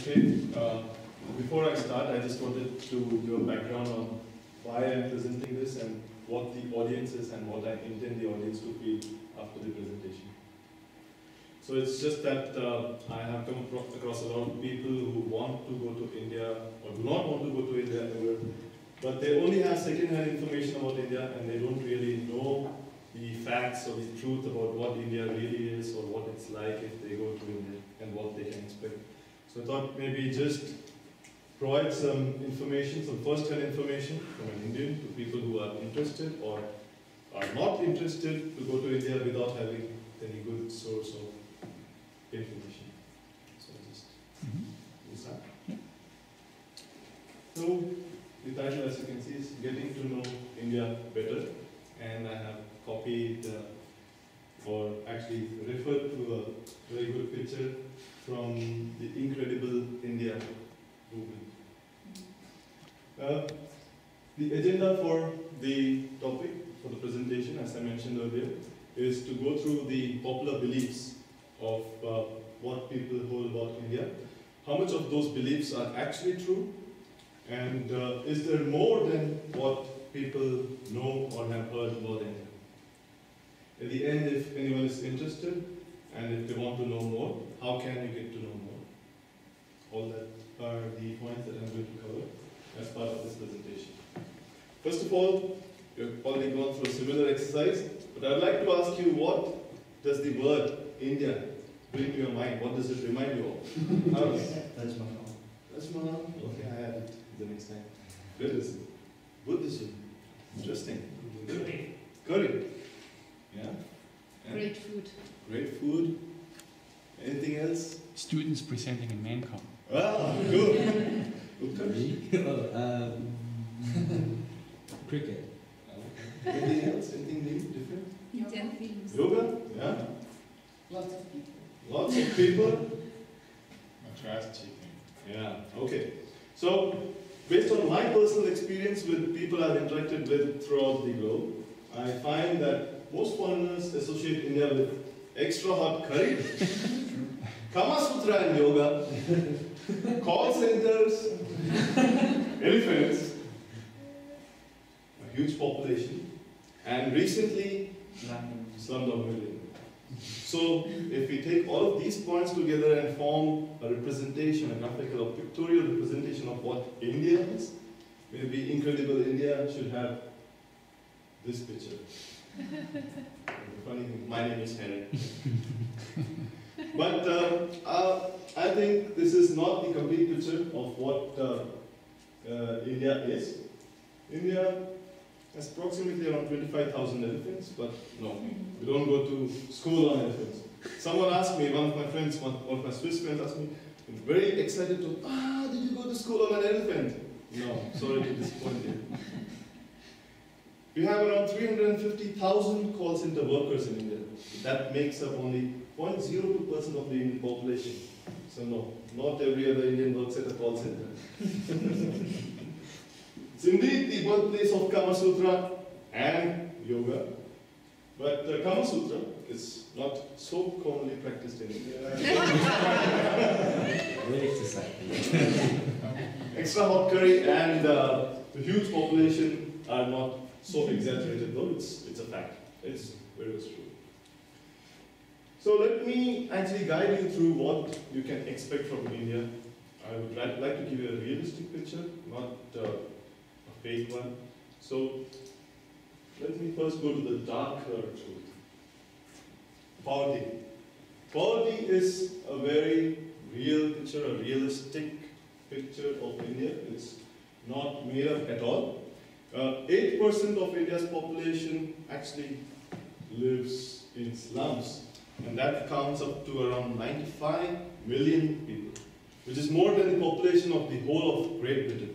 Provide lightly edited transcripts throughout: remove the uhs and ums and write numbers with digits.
Okay, before I start, I just wanted to do a background on why I'm presenting this and what the audience is and what I intend the audience to feel after the presentation. So it's just that I have come across a lot of people who want to go to India or do not want to go to India ever, but they only have second-hand information about India and they don't really know the facts or the truth about what India really is or what it's like if they go to India and what they can expect. So I thought maybe just provide some information, some first-hand information from an Indian to people who are interested or are not interested to go to India without having any good source of information. So just use that. So the title, as you can see, is Getting to Know India Better, and I have copied or actually referred to a very good picture from the Incredible India movement. The agenda for the topic, for the presentation, as I mentioned earlier, is to go through the popular beliefs of what people hold about India, how much of those beliefs are actually true, and is there more than what people know or have heard about India. At the end, if anyone is interested and if they want to know more, how can you get to know more? All that are the points that I'm going to cover as part of this presentation. First of all, you've already gone through a similar exercise, but I'd like to ask you, what does the word India bring to your mind? What does it remind you of? Taj Mahal. Taj Mahal? Okay, I add it the next time. Buddhism. Buddhism. Interesting. Curry. Yeah. And Great food. great food. Anything else? Students presenting in Mancomm. Ah, good. Cricket. Anything else? Anything new, different? Indian films. Yoga? Yeah. Lots of people. Lots of people? Trash chicken. Yeah, okay. So, based on my personal experience with people I've interacted with throughout the globe, I find that most foreigners associate India with extra hot curry, Kama Sutra and yoga, call centers, elephants, a huge population, and recently, Slumdog Millionaire. So, if we take all of these points together and form a representation, a graphical or pictorial representation of what India is, maybe Incredible India should have this picture. Funny thing, my name is Harry. But I think this is not the complete picture of what India is. India has approximately around 25,000 elephants, but no, we don't go to school on elephants. Someone asked me, one of my friends, one of my Swiss friends asked me, very excited to, did you go to school on an elephant? No, sorry to disappoint you. We have around 350,000 call center workers in India. That makes up only 0.02% of the Indian population. So no, not every other Indian works at a call center. It's indeed the birthplace of Kama Sutra and yoga. But Kama Sutra is not so commonly practiced in India. Very exercise. Extra hot curry and the huge population are not so exaggerated, though it's a fact. It's very true. So let me actually guide you through what you can expect from India. I would like to give you a realistic picture, not a fake one. So let me first go to the darker truth. Poverty. Poverty is a very real picture, a realistic picture of India. It's not made up at all. 8% of India's population actually lives in slums, and that counts up to around 95 million people, which is more than the population of the whole of Great Britain.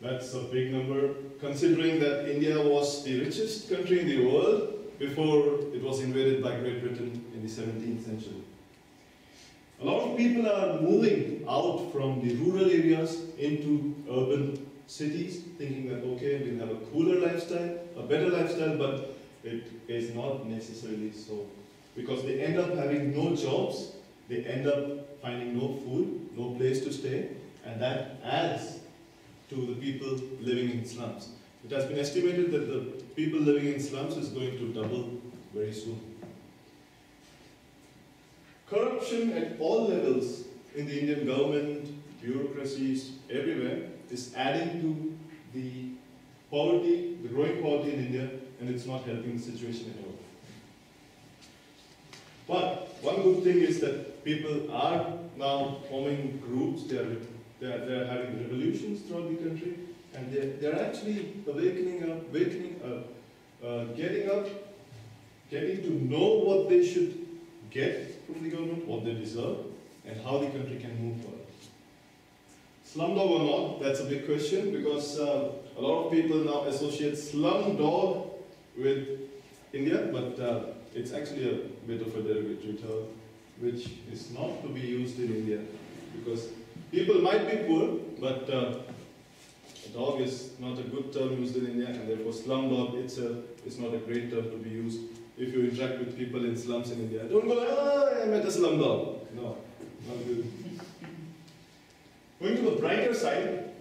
That's a big number, considering that India was the richest country in the world before it was invaded by Great Britain in the 17th century. A lot of people are moving out from the rural areas into urban cities, thinking that, okay, we'll have a cooler lifestyle, a better lifestyle, but it is not necessarily so. Because they end up having no jobs, they end up finding no food, no place to stay, and that adds to the people living in slums. It has been estimated that the people living in slums is going to double very soon. Corruption at all levels in the Indian government, bureaucracies, everywhere is adding to the poverty, the growing poverty in India, and it's not helping the situation at all. But one good thing is that people are now forming groups, they are having revolutions throughout the country, and they're actually waking up, getting to know what they should get from the government, what they deserve, and how the country can move forward. Slumdog or not, that's a big question, because a lot of people now associate slumdog with India, but it's actually a bit of a derogatory term, which is not to be used in India, because people might be poor, but dog is not a good term used in India, and therefore slumdog itself is not a great term to be used if you interact with people in slums in India. Don't go like, oh, I met a slumdog. No, not good. Going to the brighter side,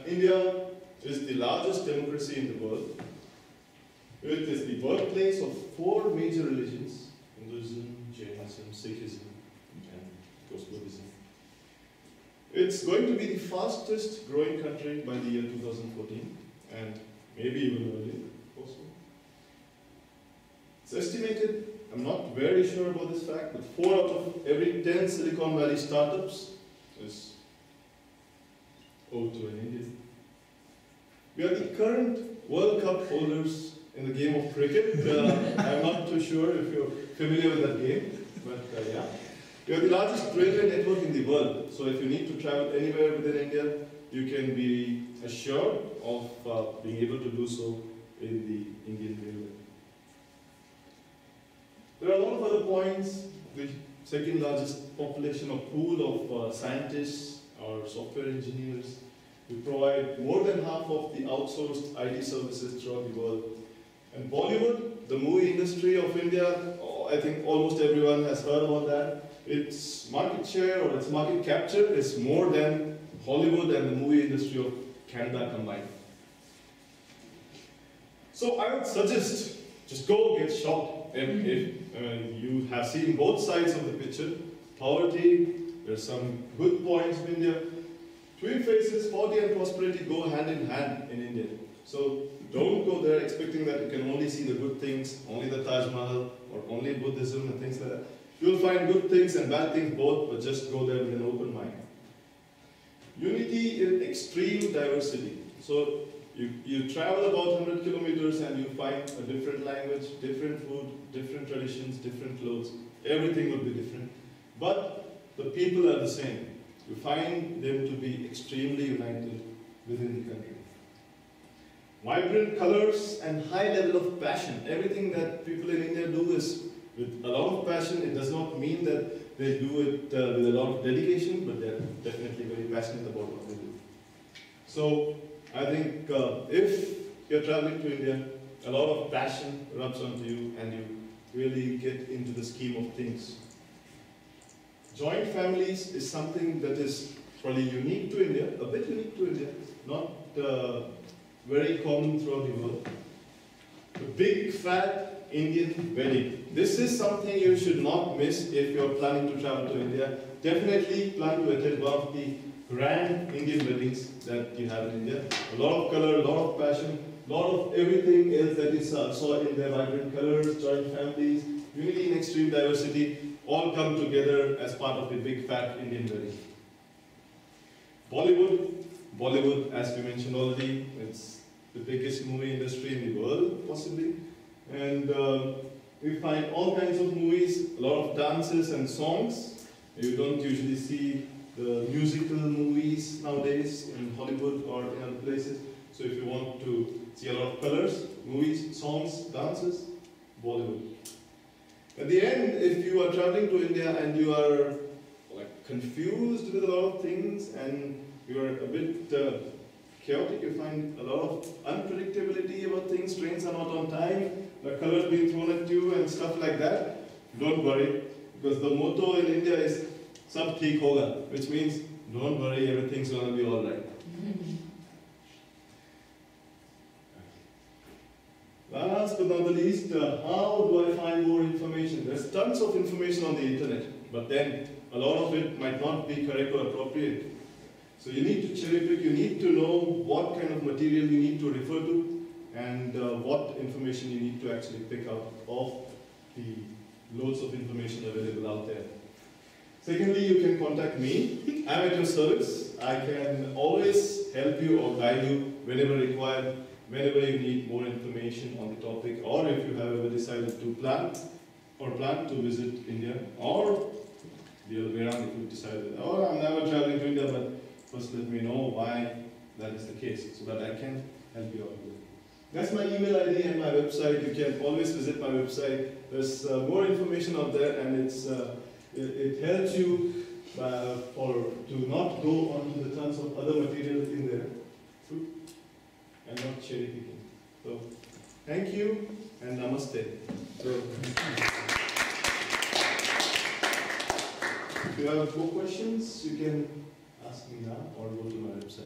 India is the largest democracy in the world. It is the birthplace of 4 major religions: Hinduism, Jainism, Sikhism, and of course Buddhism. It's going to be the fastest growing country by the year 2014, and maybe even earlier also. It's estimated, I'm not very sure about this fact, but 4 out of every 10 Silicon Valley startups is owed to an Indian. We are the current World Cup holders in the game of cricket. I'm not too sure if you're familiar with that game, but yeah. We are the largest railway network in the world, so if you need to travel anywhere within India, you can be assured of being able to do so in the Indian Railway. There are a lot of other points. The second largest population or pool of scientists or software engineers. We provide more than half of the outsourced IT services throughout the world. And Bollywood, the movie industry of India, I think almost everyone has heard about that. Its market share or its market capture is more than Hollywood and the movie industry of Canada combined. So I would suggest, just go get shocked. If you have seen both sides of the picture, poverty, there's some good points in India. Twin faces, poverty and prosperity go hand in hand in India. So don't go there expecting that you can only see the good things, only the Taj Mahal, or only Buddhism and things like that. You'll find good things and bad things both, but just go there with an open mind. Unity in extreme diversity. So you travel about 100 kilometers and you find a different language, different food, different traditions, different clothes. Everything will be different. But the people are the same. You find them to be extremely united within the country. Vibrant colors and high level of passion. Everything that people in India do is with a lot of passion. It does not mean that they do it with a lot of dedication, but they're definitely very passionate about what they do. So I think if you're traveling to India, a lot of passion rubs onto you and you really get into the scheme of things. Joint families is something that is probably unique to India, a bit unique to India, not very common throughout the world. The big fat Indian wedding. This is something you should not miss if you're planning to travel to India. Definitely plan to attend one of the grand Indian weddings that you have in India. A lot of color, a lot of passion, a lot of everything else that you saw in their vibrant colors, joint families, unity in extreme diversity, all come together as part of a big fat Indian wedding. Bollywood, as we mentioned already, it's the biggest movie industry in the world, possibly. And we find all kinds of movies, a lot of dances and songs. You don't usually see the musical movies nowadays in Hollywood or in other places. So if you want to see a lot of colors, movies, songs, dances, Bollywood. At the end, if you are traveling to India and you are confused with a lot of things and you are a bit chaotic, you find a lot of unpredictability about things, trains are not on time, the colors being thrown at you and stuff like that, don't worry, because the motto in India is Sab theek hoga, which means don't worry, everything's gonna be alright. Last but not the least, how do I find more information? There's tons of information on the internet, but then a lot of it might not be correct or appropriate. So you need to cherry pick, you need to know what kind of material you need to refer to and what information you need to actually pick out of the loads of information available out there. Secondly, you can contact me. I'm at your service. I can always help you or guide you whenever required, whenever you need more information on the topic, or if you have ever decided to plan to visit India, or the other way around, if you've decided, oh, I'm never traveling to India, but first let me know why that is the case, so that I can help you out with it. That's my email ID and my website. You can always visit my website. There's more information out there, and it helps you to not go onto the tons of other material in there and not cherry picking. So, thank you and namaste. So, if you have more questions, you can ask me now or go to my website.